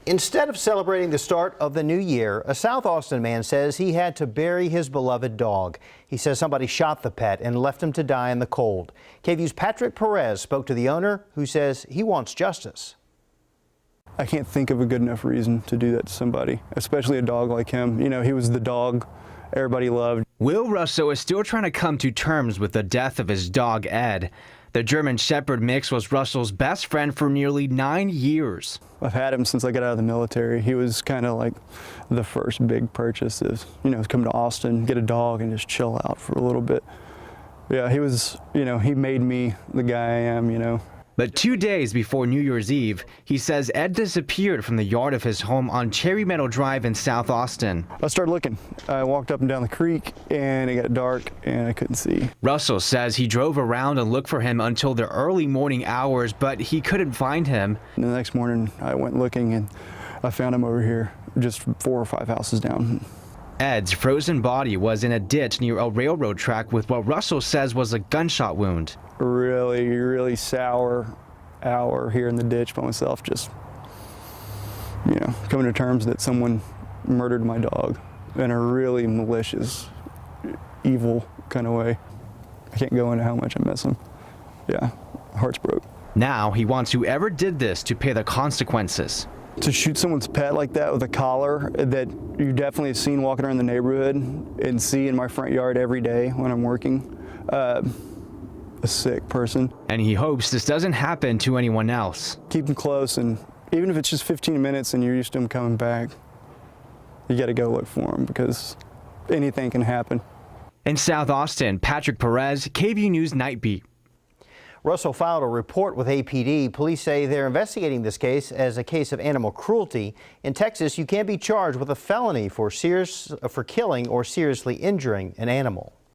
Instead of celebrating the start of the new year, a South Austin man says he had to bury his beloved dog. He says somebody shot the pet and left him to die in the cold. KVUE's Patrick Perez spoke to the owner, who says he wants justice. I can't think of a good enough reason to do that to somebody, especially a dog like him. You know, he was the dog everybody loved. Will Russo is still trying to come to terms with the death of his dog, Ed. The German Shepherd mix was Russell's best friend for nearly 9 years. I've had him since I got out of the military. He was kind of like the first big purchase of, come to Austin, get a dog and just chill out for a little bit. Yeah, he was, he made me the guy I am, But 2 days before New Year's Eve, he says Ed disappeared from the yard of his home on Cherry Meadow Drive in South Austin. I started looking. I walked up and down the creek and it got dark and I couldn't see. Russell says he drove around and looked for him until the early morning hours, but he couldn't find him. And the next morning I went looking and I found him over here, just 4 or 5 houses down. Ed's frozen body was in a ditch near a railroad track with what Russell says was a gunshot wound. Really sour hour here in the ditch by myself, just, coming to terms that someone murdered my dog in a really malicious, evil kind of way. I can't go into how much I miss him. Yeah, heart's broke. Now he wants whoever did this to pay the consequences. To shoot someone's pet like that with a collar that you definitely have seen walking around the neighborhood and see in my front yard every day when I'm working, a sick person. And he hopes this doesn't happen to anyone else. Keep them close, and even if it's just 15 minutes and you're used to them coming back, you got to go look for them because anything can happen. In South Austin, Patrick Perez, KVUE News Night Beat. Russell filed a report with APD. Police say they're investigating this case as a case of animal cruelty. In Texas, you can't be charged with a felony for killing or seriously injuring an animal.